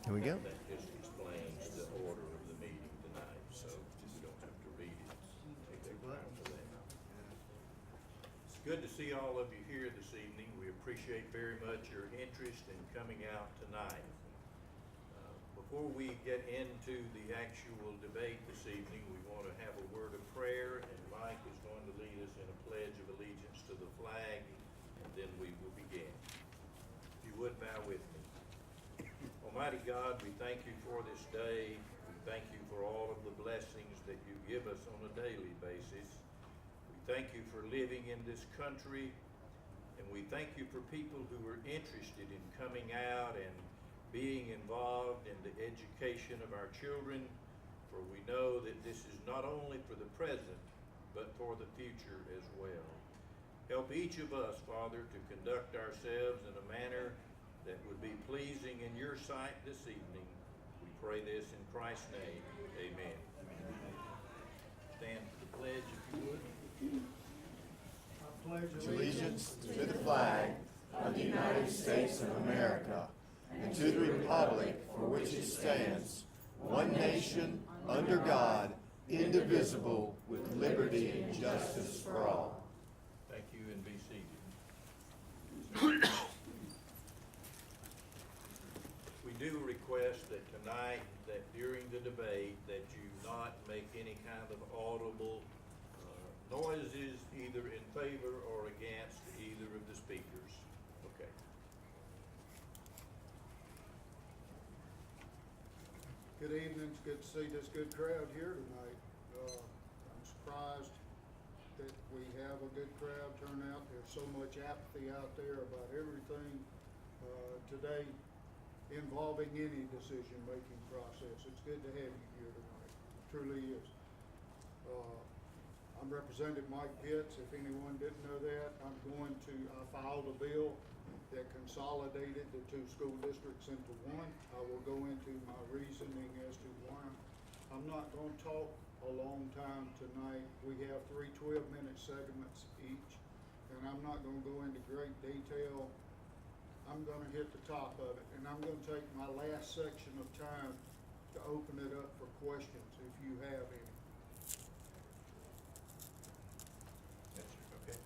Here we go. That just explains the order of the meeting tonight, so you don't have to read it. Take that time for that. It's good to see all of you here this evening. We appreciate very much your interest in coming out tonight. Before we get into the actual debate this evening, we want to have a word of prayer, and Mike is going to lead us in a pledge of allegiance to the flag, and then we will begin. If you would bow with me. Almighty God, we thank you for this day. We thank you for all of the blessings that you give us on a daily basis. We thank you for living in this country, and we thank you for people who are interested in coming out and being involved in the education of our children, for we know that this is not only for the present, but for the future as well. Help each of us, Father, to conduct ourselves in a manner that would be pleasing in your sight this evening. We pray this in Christ's name. Amen. Stand for the pledge, if you would. I pledge Allegiance to the flag of the United States of America and to the republic for which it stands, one nation, under God, indivisible, with liberty and justice for all. Thank you, and be seated. We do request that tonight, that during the debate, that you not make any kind of audible noises either in favor or against either of the speakers. Okay. Good evening. It's good to see this good crowd here tonight. I'm surprised that we have a good crowd turnout. There's so much apathy out there about everything today involving any decision-making process. It's good to have you here tonight. It truly is. I'm Representative Mike Pitts. If anyone didn't know that, I filed a bill that consolidated the two school districts into one. I will go into my reasoning as to why. I'm not going to talk a long time tonight. We have 3 12-minute segments each, and I'm not going to go into great detail. I'm going to hit the top of it, and I'm going to take my last section of time to open it up for questions if you have any. Okay.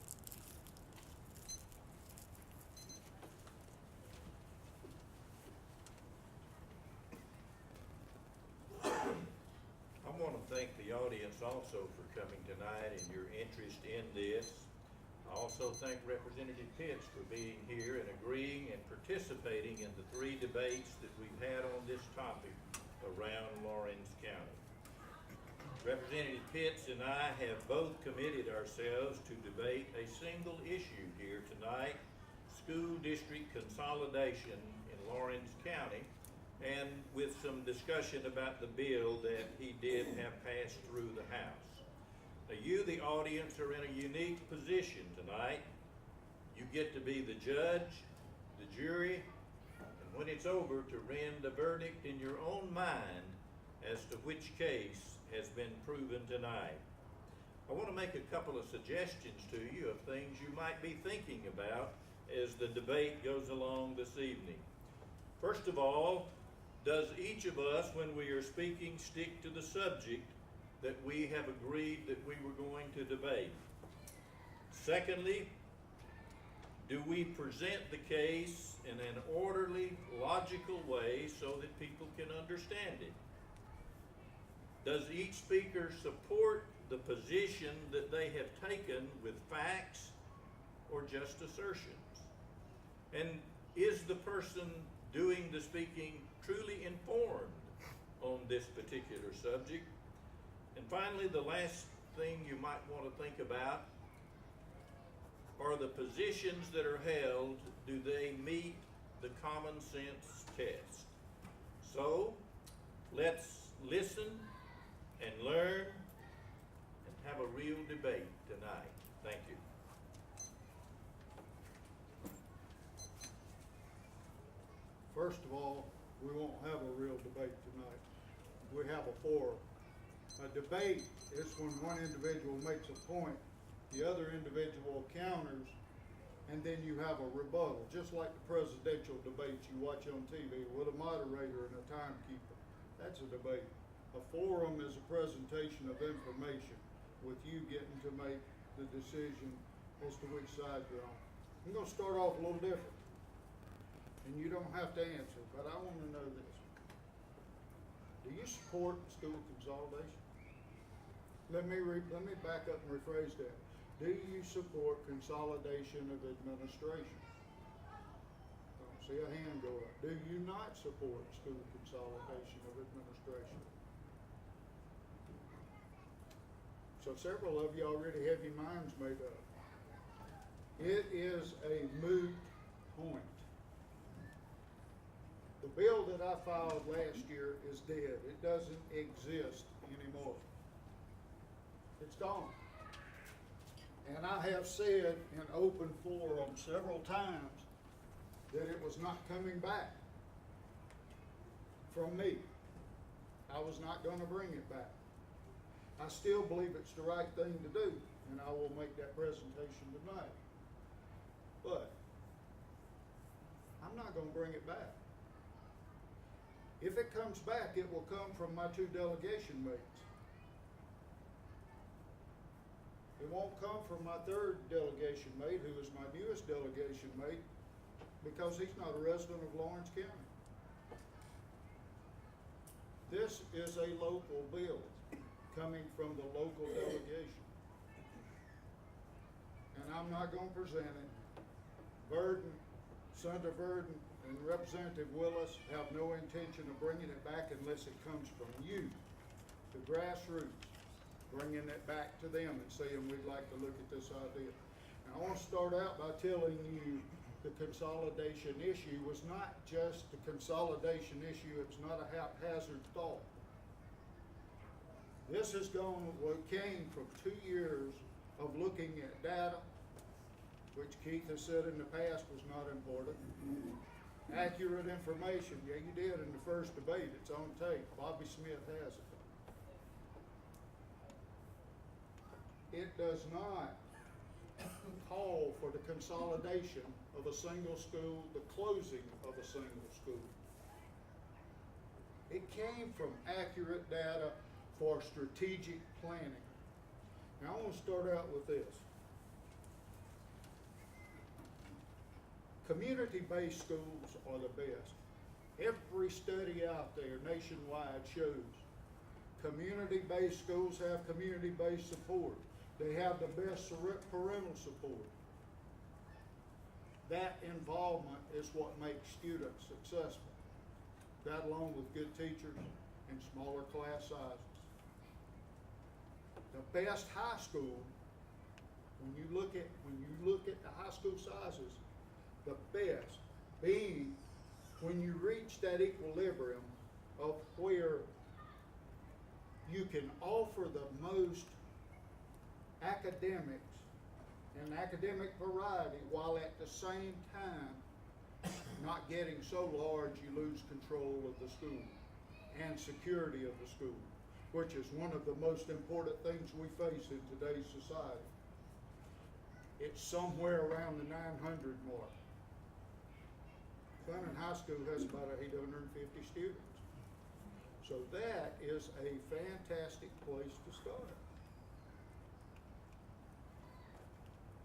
I want to thank the audience also for coming tonight and your interest in this. I also thank Representative Pitts for being here and agreeing and participating in the 3 debates that we've had on this topic around Laurens County. Representative Pitts and I have both committed ourselves to debate a single issue here tonight, school district consolidation in Laurens County, and with some discussion about the bill that he did have passed through the House. Now, you, the audience, are in a unique position tonight. You get to be the judge, the jury, and when it's over, to render a verdict in your own mind as to which case has been proven tonight. I want to make a couple of suggestions to you of things you might be thinking about as the debate goes along this evening. First of all, does each of us, when we are speaking, stick to the subject that we have agreed that we were going to debate? Secondly, do we present the case in an orderly, logical way so that people can understand it? Does each speaker support the position that they have taken with facts or just assertions? And is the person doing the speaking truly informed on this particular subject? And finally, the last thing you might want to think about are the positions that are held, do they meet the common sense test? So, let's listen and learn and have a real debate tonight. Thank you. First of all, we won't have a real debate tonight. We have a forum. A debate is when one individual makes a point, the other individual counters, and then you have a rebuttal, just like the presidential debates you watch on TV with a moderator and a timekeeper. That's a debate. A forum is a presentation of information with you getting to make the decision as to which side you're on. I'm gonna start off a little different, and you don't have to answer, but I wanna know this. Do you support school consolidation? Let me back up and rephrase that. Do you support consolidation of administration? Don't see a hand go up. Do you not support school consolidation of administration? So several of you already have your minds made up. It is a moot point. The bill that I filed last year is dead. It doesn't exist anymore. It's gone. And I have said in open forum several times that it was not coming back from me. I was not going to bring it back. I still believe it's the right thing to do, and I will make that presentation tonight. But I'm not going to bring it back. If it comes back, it will come from my two delegation mates. It won't come from my third delegation mate, who is my newest delegation mate, because he's not a resident of Lawrence County. This is a local bill coming from the local delegation. And I'm not going to present it. Verdon, Senator Verdon, and Representative Willis have no intention of bringing it back unless it comes from you, the grassroots, bringing it back to them and saying we'd like to look at this idea. And I want to start out by telling you the consolidation issue was not just the consolidation issue, it's not a haphazard thought. This has came from 2 years of looking at data, which Keith has said in the past was not important. Accurate information, yeah, you did in the first debate, it's on tape. Bobby Smith has it. It does not call for the consolidation of a single school, the closing of a single school. It came from accurate data for strategic planning. Now I want to start out with this. Community-based schools are the best. Every study out there nationwide shows community-based schools have community-based support. They have the best parental support. That involvement is what makes students successful. That along with good teachers and smaller class sizes. The best high school, when you look at the high school sizes, the best being when you reach that equilibrium of where you can offer the most academics and academic variety while at the same time not getting so large you lose control of the school and security of the school, which is one of the most important things we face in today's society. It's somewhere around the 900 mark. Clinton High School has about 850 students. So that is a fantastic place to start.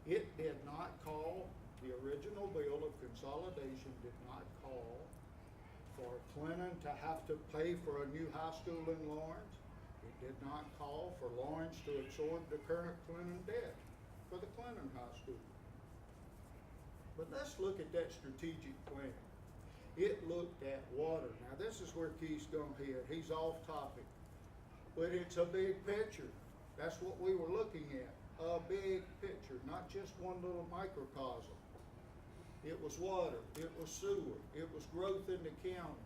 It did not call, the original bill of consolidation did not call for Clinton to have to pay for a new high school in Lawrence. It did not call for Lawrence to absorb the current Clinton debt for the Clinton High School. But let's look at that strategic plan. It looked at water. Now this is where Keith's gonna hit. He's off topic. But it's a big picture. That's what we were looking at. A big picture, not just one little microcosm. It was water, it was sewer, it was growth in the county,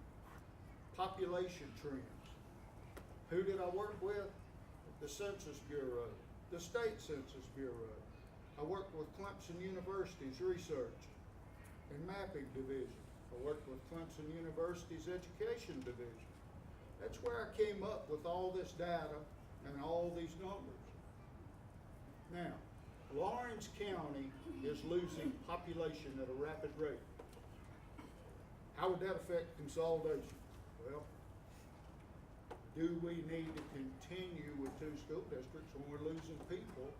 population trends. Who did I work with? The Census Bureau, the State Census Bureau. I worked with Clemson University's research and mapping division. I worked with Clemson University's education division. That's where I came up with all this data and all these numbers. Now, Lawrence County is losing population at a rapid rate. How would that affect consolidation? Well, do we need to continue with 2 school districts when we're losing people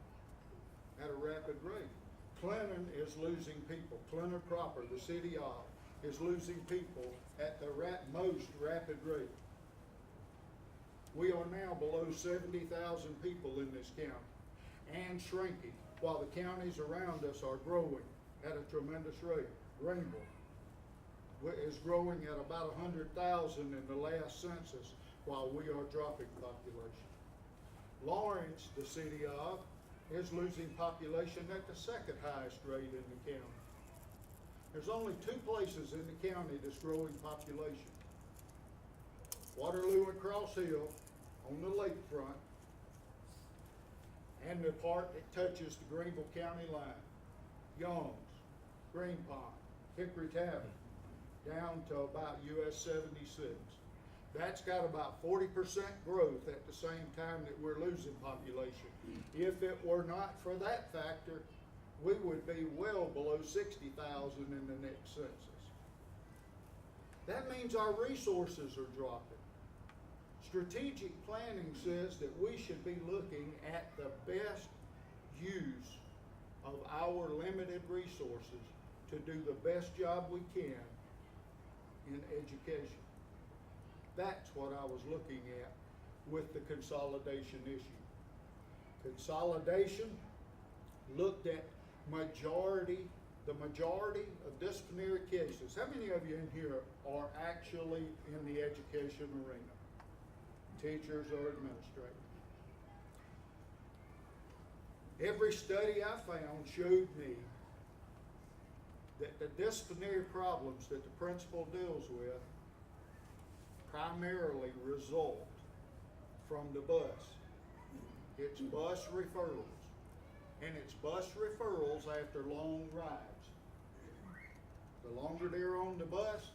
at a rapid rate? Clinton is losing people. Clinton proper, the city of, is losing people at the most rapid rate. We are now below 70,000 people in this county and shrinking, while the counties around us are growing at a tremendous rate. Greenville is growing at about 100,000 in the last census, while we are dropping population. Lawrence, the city of, is losing population at the second highest rate in the county. There's only 2 places in the county that's growing population. Waterloo and Cross Hill on the lakefront, and the part that touches the Greenville County line. Young's, Green Pond, Hickory Tavern, down to about US 76. That's got about 40% growth at the same time that we're losing population. If it were not for that factor, we would be well below 60,000 in the next census. That means our resources are dropping. Strategic planning says that we should be looking at the best use of our limited resources to do the best job we can in education. That's what I was looking at with the consolidation issue. Consolidation looked at the majority of disciplinary cases. How many of you in here are actually in the education arena? Teachers or administrators? Every study I found showed me that the disciplinary problems that the principal deals with primarily result from the bus. It's bus referrals. And it's bus referrals after long rides. The longer they're on the bus,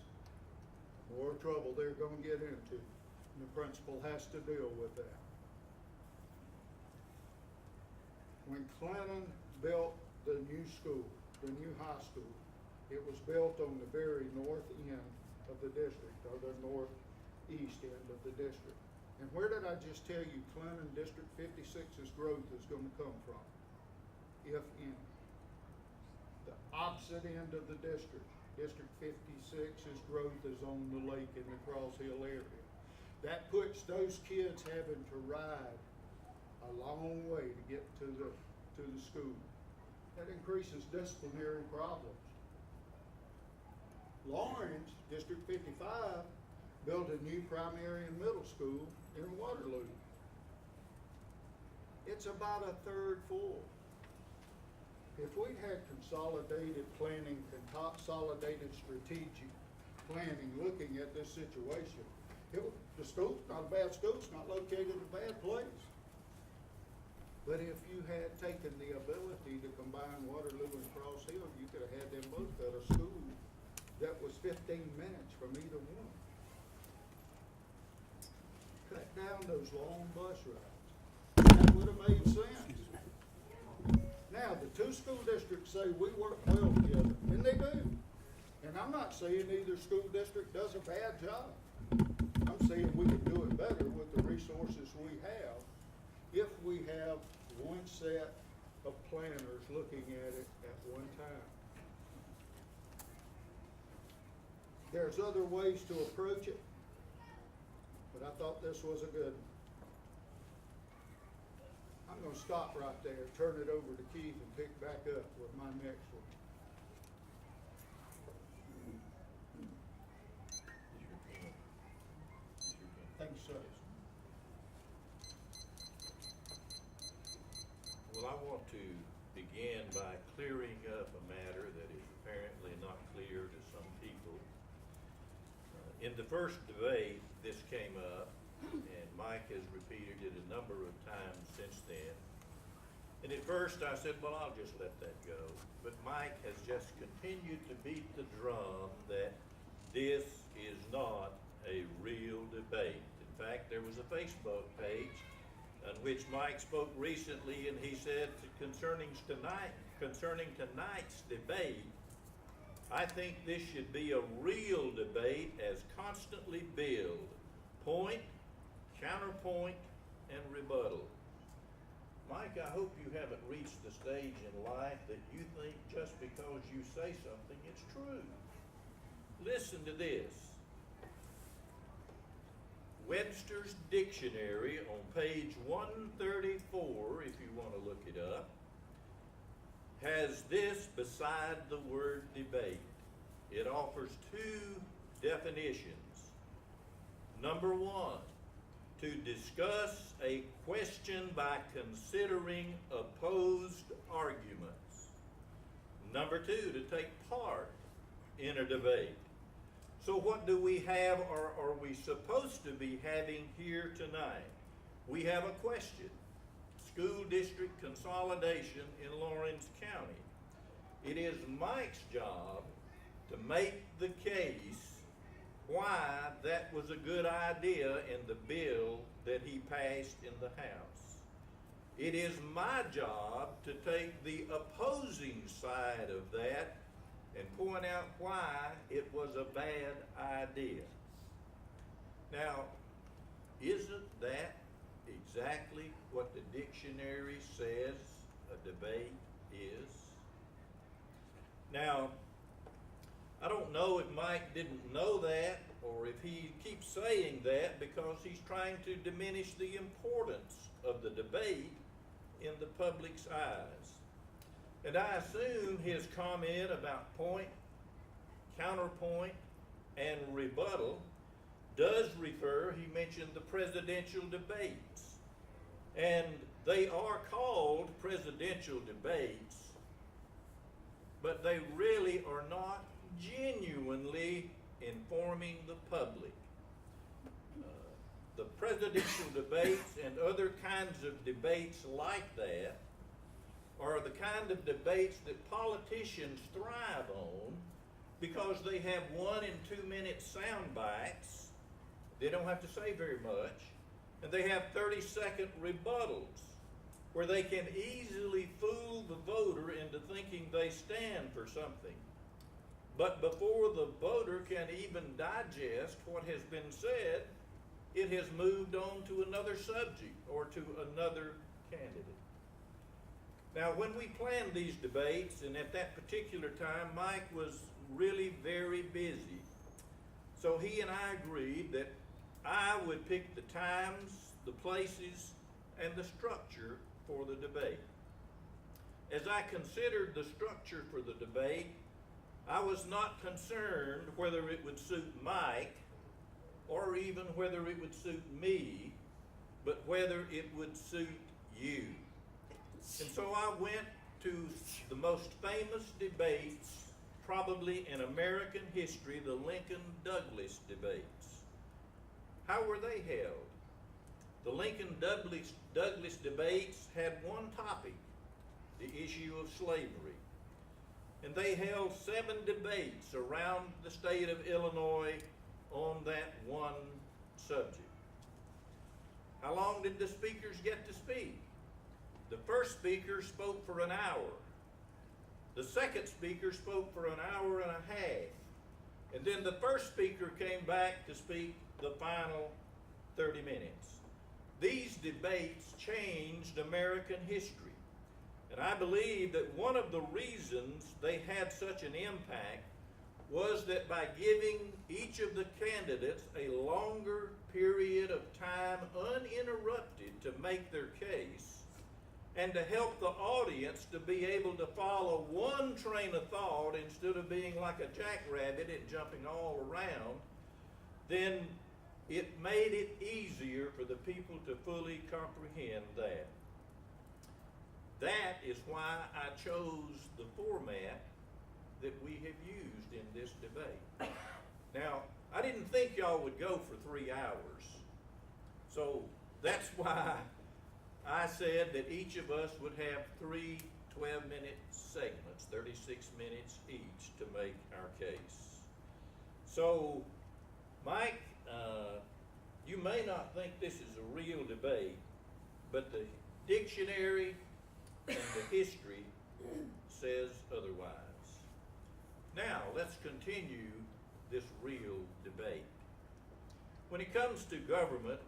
the more trouble they're going to get into. And the principal has to deal with that. When Clinton built the new school, the new high school, it was built on the very north end of the district, or the northeast end of the district. And where did I just tell you Clinton District 56's growth is going to come from? If any. The opposite end of the district, District 56's growth is on the lake in the Cross Hill area. That puts those kids having to ride a long way to get to the school. That increases disciplinary problems. Lawrence, District 55, built a new primary and middle school in Waterloo. It's about a third full. If we'd had consolidated planning, consolidated strategic planning, looking at this situation, the school's not a bad school, it's not located in a bad place. But if you had taken the ability to combine Waterloo and Cross Hill, you could have had them both at a school that was 15 minutes from either one. Cut down those long bus rides. That would have made sense. Now, the 2 school districts say we work well together, and they do. And I'm not saying either school district does a bad job. I'm saying we can do it better with the resources we have if we have one set of planners looking at it at one time. There's other ways to approach it, but I thought this was a good one. I'm going to stop right there, turn it over to Keith, and pick back up with my next one. Thank you, sir. Well, I want to begin by clearing up a matter that is apparently not clear to some people. In the first debate, this came up, and Mike has repeated it a number of times since then. And at first I said, well, I'll just let that go. But Mike has just continued to beat the drum that this is not a real debate. In fact, there was a Facebook page on which Mike spoke recently, and he said concerning tonight's debate, I think this should be a real debate as constantly build, point, counterpoint, and rebuttal. Mike, I hope you haven't reached the stage in life that you think just because you say something, it's true. Listen to this. Webster's Dictionary on page 134, if you want to look it up, has this beside the word debate. It offers two definitions. Number one, to discuss a question by considering opposed arguments. Number two, to take part in a debate. So what do we have, or are we supposed to be having here tonight? We have a question. School district consolidation in Lawrence County. It is Mike's job to make the case why that was a good idea in the bill that he passed in the House. It is my job to take the opposing side of that and point out why it was a bad idea. Now, isn't that exactly what the dictionary says a debate is? Now, I don't know if Mike didn't know that, or if he keeps saying that because he's trying to diminish the importance of the debate in the public's eyes. And I assume his comment about point, counterpoint, and rebuttal does refer, he mentioned the presidential debates. And they are called presidential debates, but they really are not genuinely informing the public. The presidential debates and other kinds of debates like that are the kind of debates that politicians thrive on because they have 1 and 2 minute sound bites. They don't have to say very much. And they have 30-second rebuttals where they can easily fool the voter into thinking they stand for something. But before the voter can even digest what has been said, it has moved on to another subject or to another candidate. Now, when we planned these debates, and at that particular time, Mike was really very busy. So he and I agreed that I would pick the times, the places, and the structure for the debate. As I considered the structure for the debate, I was not concerned whether it would suit Mike or even whether it would suit me, but whether it would suit you. And so I went to the most famous debates probably in American history, the Lincoln-Douglas debates. How were they held? The Lincoln-Douglas debates had one topic, the issue of slavery. And they held 7 debates around the state of Illinois on that one subject. How long did the speakers get to speak? The first speaker spoke for an hour. The second speaker spoke for an hour and a half. And then the first speaker came back to speak the final 30 minutes. These debates changed American history. And I believe that one of the reasons they had such an impact was that by giving each of the candidates a longer period of time uninterrupted to make their case, and to help the audience to be able to follow one train of thought instead of being like a jackrabbit and jumping all around, then it made it easier for the people to fully comprehend that. That is why I chose the format that we have used in this debate. Now, I didn't think y'all would go for 3 hours. So that's why I said that each of us would have 3 12-minute segments, 36 minutes each, to make our case. So, Mike, you may not think this is a real debate, but the dictionary and the history says otherwise. Now, let's continue this real debate. When it comes to government,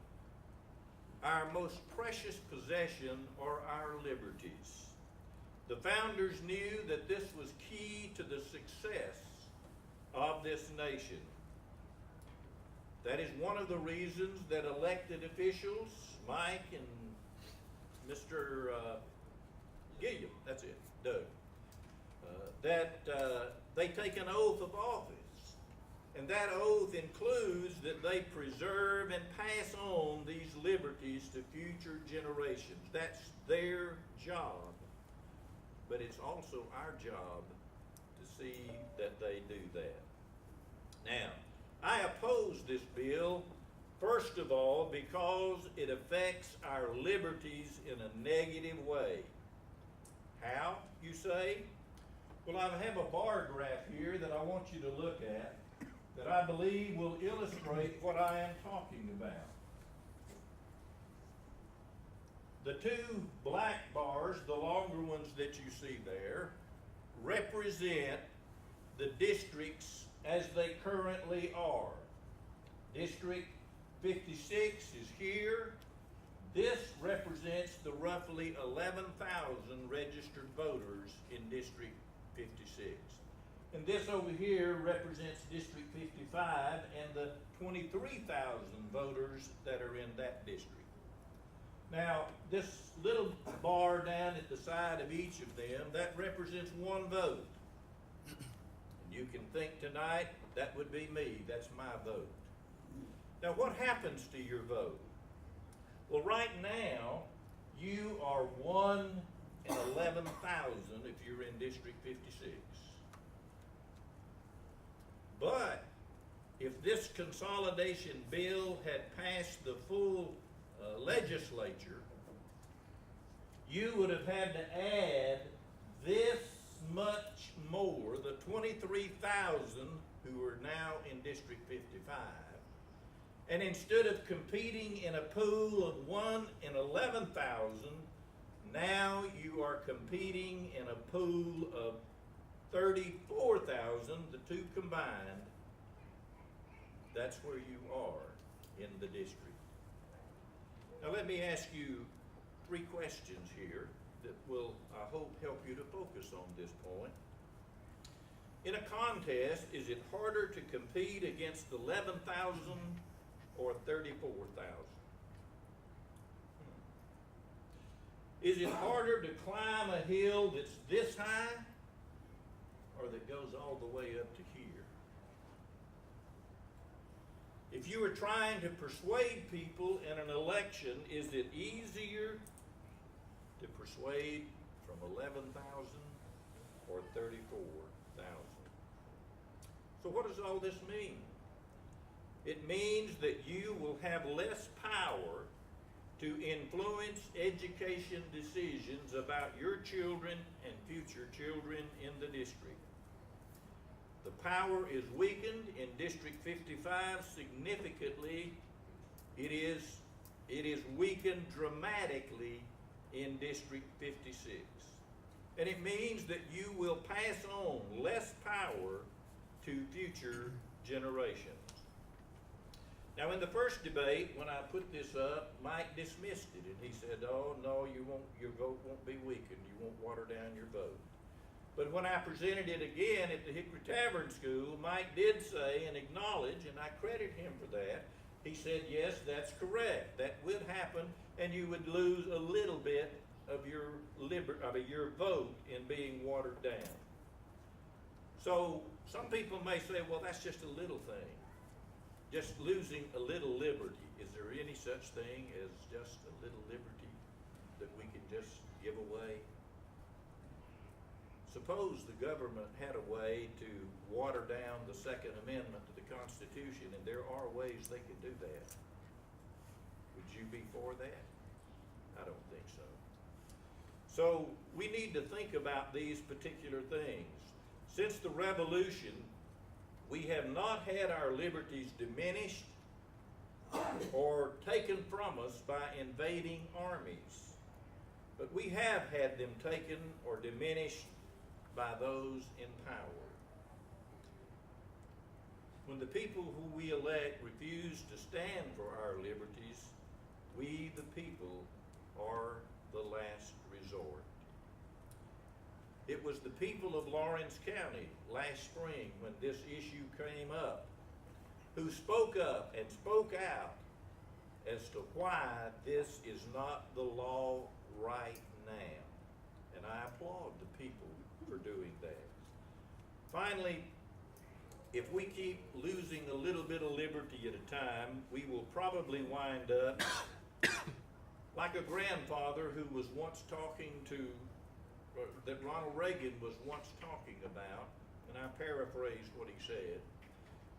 our most precious possession are our liberties. The founders knew that this was key to the success of this nation. That is one of the reasons that elected officials, Mike and Mr. Gilliam, that's it, Doug, they take an oath of office. And that oath includes that they preserve and pass on these liberties to future generations. That's their job. But it's also our job to see that they do that. Now, I oppose this bill, first of all, because it affects our liberties in a negative way. How, you say? Well, I have a bar graph here that I want you to look at that I believe will illustrate what I am talking about. The two black bars, the longer ones that you see there, represent the districts as they currently are. District 56 is here. This represents the roughly 11,000 registered voters in District 56. And this over here represents District 55 and the 23,000 voters that are in that district. Now, this little bar down at the side of each of them, that represents one vote. And you can think tonight, that would be me, that's my vote. Now, what happens to your vote? Well, right now, you are 1 in 11,000 if you're in District 56. But if this consolidation bill had passed the full legislature, you would have had to add this much more, the 23,000 who are now in District 55. And instead of competing in a pool of 1 in 11,000, now you are competing in a pool of 34,000, the two combined. That's where you are in the district. Now let me ask you 3 questions here that will, I hope, help you to focus on this point. In a contest, is it harder to compete against 11,000 or 34,000? Is it harder to climb a hill that's this high or that goes all the way up to here? If you were trying to persuade people in an election, is it easier to persuade from 11,000 or 34,000? So what does all this mean? It means that you will have less power to influence education decisions about your children and future children in the district. The power is weakened in District 55 significantly. It is weakened dramatically in District 56. And it means that you will pass on less power to future generations. Now, in the first debate, when I put this up, Mike dismissed it, and he said, "Oh no, your vote won't be weakened. You won't water down your vote." But when I presented it again at the Hickory Tavern School, Mike did say and acknowledge, and I credit him for that. He said, "Yes, that's correct. That would happen, and you would lose a little bit of your vote in being watered down." So some people may say, "Well, that's just a little thing. Just losing a little liberty." Is there any such thing as just a little liberty that we can just give away? Suppose the government had a way to water down the Second Amendment to the Constitution, and there are ways they could do that. Would you be for that? I don't think so. So we need to think about these particular things. Since the Revolution, we have not had our liberties diminished or taken from us by invading armies, but we have had them taken or diminished by those in power. When the people who we elect refuse to stand for our liberties, we, the people, are the last resort. It was the people of Lawrence County last spring when this issue came up who spoke up and spoke out as to why this is not the law right now. And I applaud the people for doing that. Finally, if we keep losing a little bit of liberty at a time, we will probably wind up like a grandfather who was once talking to, that Ronald Reagan was once talking about, and I paraphrase what he said.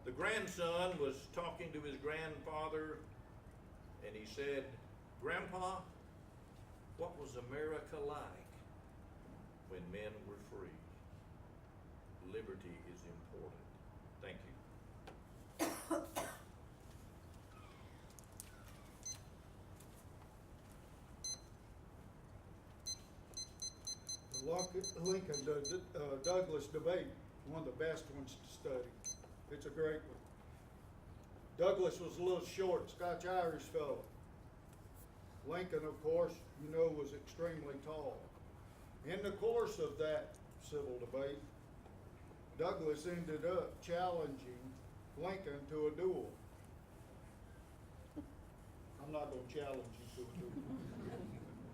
The grandson was talking to his grandfather, and he said, "Grandpa, what was America like when men were free?" Liberty is important. Thank you. The Lincoln-Douglas debate, one of the best ones to study. It's a great one. Douglas was a little short, Scotch-Irish fellow. Lincoln, of course, you know, was extremely tall. In the course of that civil debate, Douglas ended up challenging Lincoln to a duel. I'm not going to challenge you to a duel.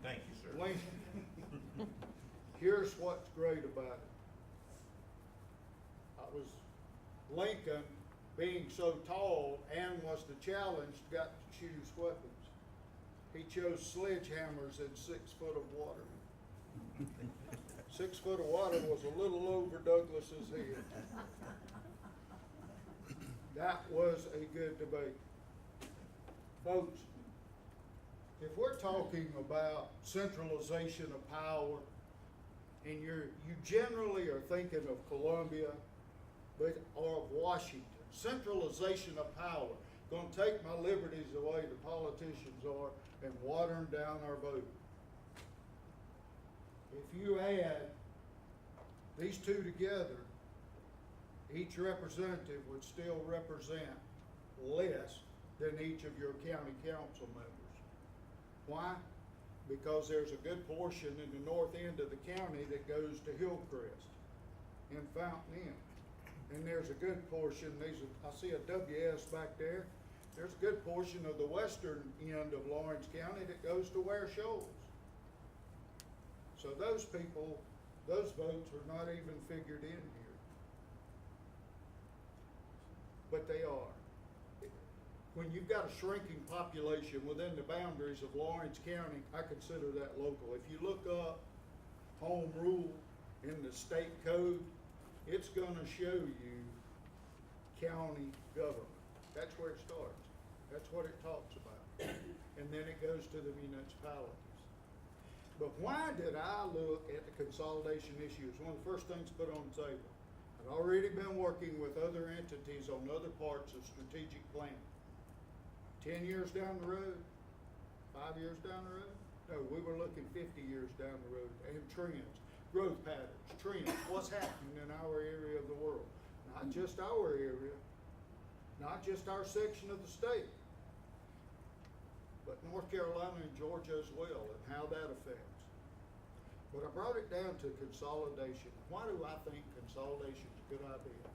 Thank you, sir. Lincoln, here's what's great about it. Lincoln, being so tall and was the challenge, got to choose weapons. He chose sledgehammers in 6 foot of water. 6 foot of water was a little over Douglas's head. That was a good debate. Folks, if we're talking about centralization of power, and you generally are thinking of Columbia, or of Washington, centralization of power, gonna take my liberties away, the politicians are, and water them down our vote. If you add these two together, each representative would still represent less than each of your county council members. Why? Because there's a good portion in the north end of the county that goes to Hillcrest and Fountain Inn. And there's a good portion, I see a WS back there, there's a good portion of the western end of Lawrence County that goes to Ware Shoals. So those people, those votes are not even figured in here. But they are. When you've got a shrinking population within the boundaries of Lawrence County, I consider that local. If you look up home rule in the state code, it's gonna show you county government. That's where it starts. That's what it talks about. And then it goes to the municipalities. But why did I look at the consolidation issue? It's one of the first things put on the table. I'd already been working with other entities on other parts of strategic planning. 10 years down the road, 5 years down the road? No, we were looking 50 years down the road, and trends, growth patterns, trends, what's happening in our area of the world. Not just our area, not just our section of the state, but North Carolina and Georgia as well, and how that affects. But I brought it down to consolidation. Why do I think consolidation is a good idea?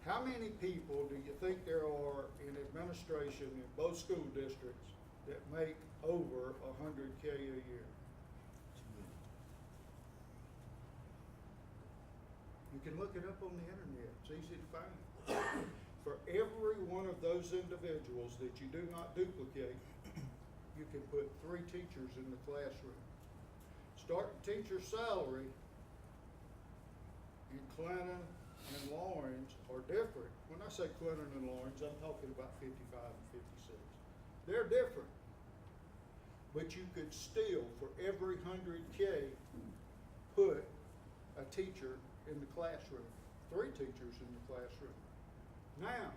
How many people do you think there are in administration in both school districts that make over $100K a year? You can look it up on the internet. It's easy to find. For every one of those individuals that you do not duplicate, you can put 3 teachers in the classroom. Starting teacher salary in Clinton and Lawrence are different. When I say Clinton and Lawrence, I'm talking about 55 and 56. They're different. But you could still, for every 100K, put a teacher in the classroom, 3 teachers in the classroom. Now,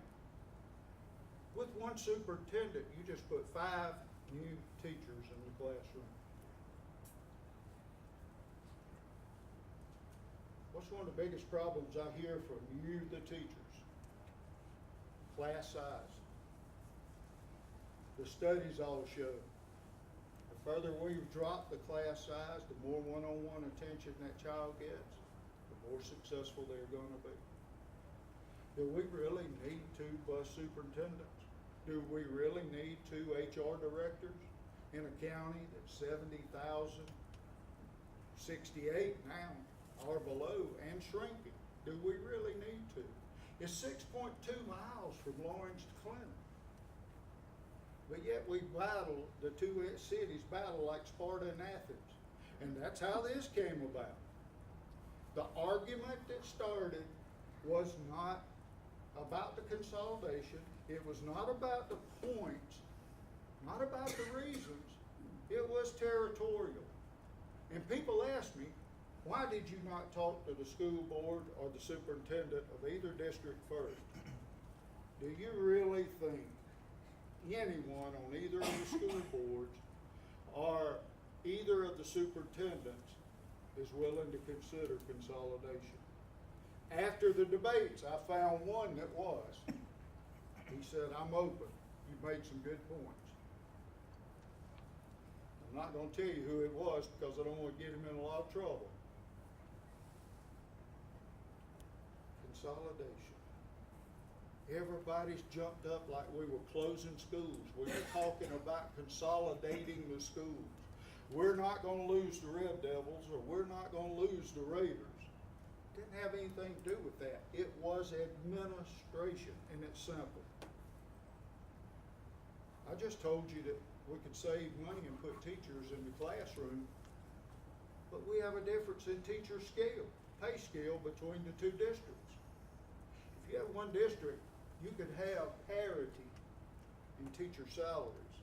with one superintendent, you just put 5 new teachers in the classroom. What's one of the biggest problems I hear from you, the teachers? Class size. The studies all show the further we've dropped the class size, the more one-on-one attention that child gets, the more successful they're going to be. Do we really need 2 bus superintendents? Do we really need 2 HR directors in a county that's 70,000, 68 now, or below, and shrinking? Do we really need to? It's 6.2 miles from Lawrence to Clinton. But yet we battle, the 2 cities battle like Sparta and Athens. And that's how this came about. The argument that started was not about the consolidation. It was not about the points, not about the reasons. It was territorial. And people ask me, why did you not talk to the school board or the superintendent of either district first? Do you really think anyone on either of the school boards or either of the superintendents is willing to consider consolidation? After the debates, I found one that was. He said, I'm open. You've made some good points. I'm not going to tell you who it was because I don't want to get him in a lot of trouble. Consolidation. Everybody's jumped up like we were closing schools. We were talking about consolidating the schools. We're not going to lose the Red Devils, or we're not going to lose the Raiders. Didn't have anything to do with that. It was administration, and it's simple. I just told you that we could save money and put teachers in the classroom, but we have a difference in teacher scale, pay scale between the 2 districts. If you have one district, you could have parity in teacher salaries.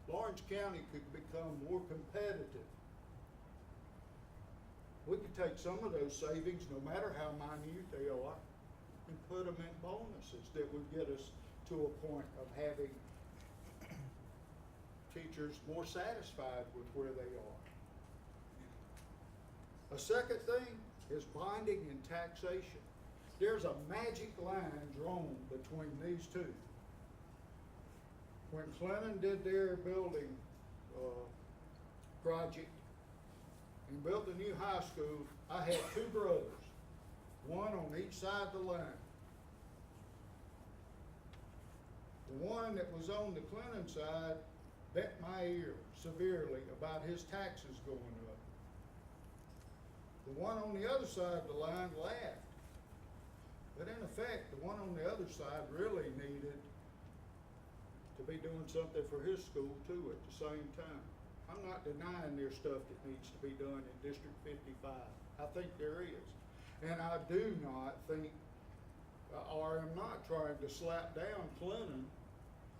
Lawrence County could become more competitive. We could take some of those savings, no matter how minute they are, and put them in bonuses that would get us to a point of having teachers more satisfied with where they are. A second thing is bonding and taxation. There's a magic line drawn between these 2. When Clinton did their building project and built the new high school, I had 2 brothers, one on each side of the line. The one that was on the Clinton side bent my ear severely about his taxes going up. The one on the other side of the line laughed. But in effect, the one on the other side really needed to be doing something for his school too at the same time. I'm not denying there's stuff that needs to be done in District 55. I think there is. And I do not think, or am not trying to slap down Clinton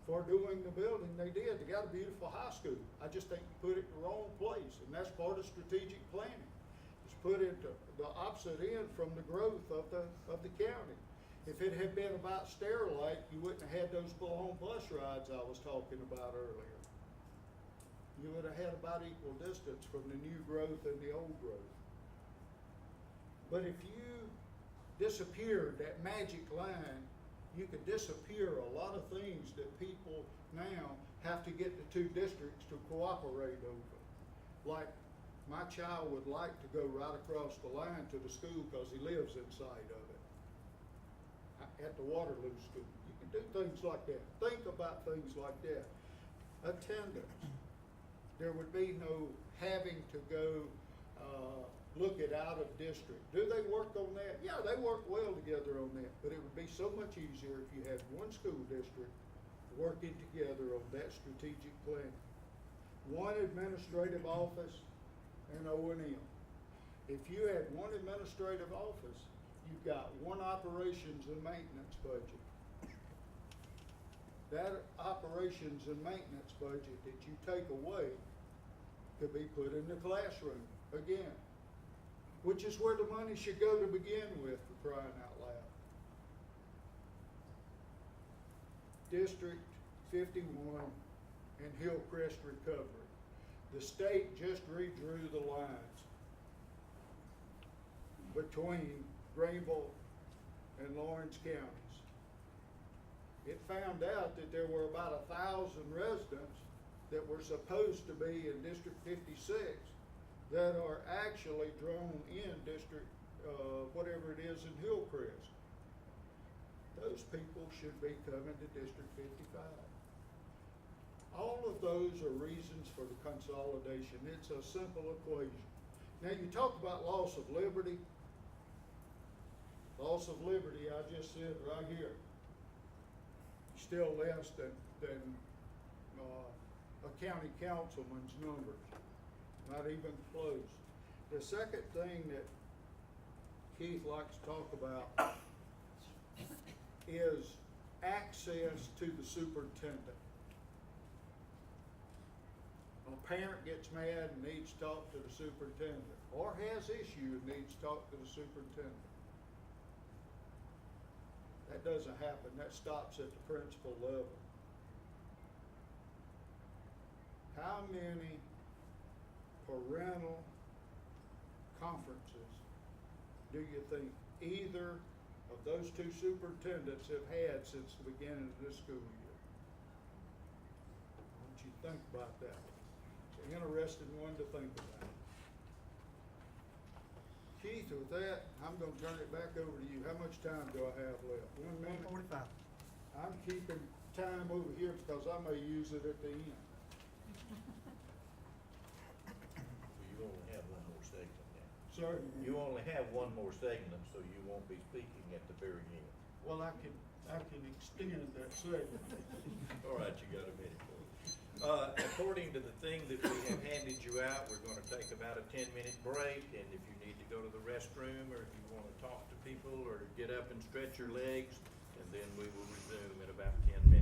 for doing the building they did. They got a beautiful high school. I just think you put it in the wrong place, and that's part of strategic planning. It's put it the opposite end from the growth of the county. If it had been about Sterilite, you wouldn't have had those blow-home bus rides I was talking about earlier. You would have had about equal distance from the new growth and the old growth. But if you disappeared that magic line, you could disappear a lot of things that people now have to get the 2 districts to cooperate over. Like, my child would like to go right across the line to the school because he lives inside of it, at the Waterloo School. You can do things like that. Think about things like that. Attendance. There would be no having to go look it out of district. Do they work on that? Yeah, they work well together on that, but it would be so much easier if you had one school district working together on that strategic plan. One administrative office and O&M. If you had one administrative office, you've got one operations and maintenance budget. That operations and maintenance budget that you take away could be put in the classroom again, which is where the money should go to begin with, for crying out loud. District 51 and Hillcrest Recovery. The state just redrew the lines between Greenville and Lawrence counties. It found out that there were about 1,000 residents that were supposed to be in District 56 that are actually drawn in District, whatever it is in Hillcrest. Those people should be coming to District 55. All of those are reasons for the consolidation. It's a simple equation. Now you talk about loss of liberty. Loss of liberty, I just said right here, still less than a county councilman's numbers, not even close. The second thing that Keith likes to talk about is access to the superintendent. A parent gets mad and needs to talk to the superintendent, or has issue and needs to talk to the superintendent. That doesn't happen. That stops at the principal level. How many parental conferences do you think either of those two superintendents have had since the beginning of this school year? I want you to think about that. It's an interesting one to think about. Keith, with that, I'm gonna turn it back over to you. How much time do I have left? 1 minute? 45. I'm keeping time over here because I may use it at the end. Well, you only have one more segment now. Sir? You only have one more segment, so you won't be speaking at the very end. Well, I can extend that segment. All right, you got a minute for it. According to the thing that we have handed you out, we're gonna take about a 10-minute break, and if you need to go to the restroom, or if you wanna talk to people, or get up and stretch your legs, and then we will resume in about 10 minutes.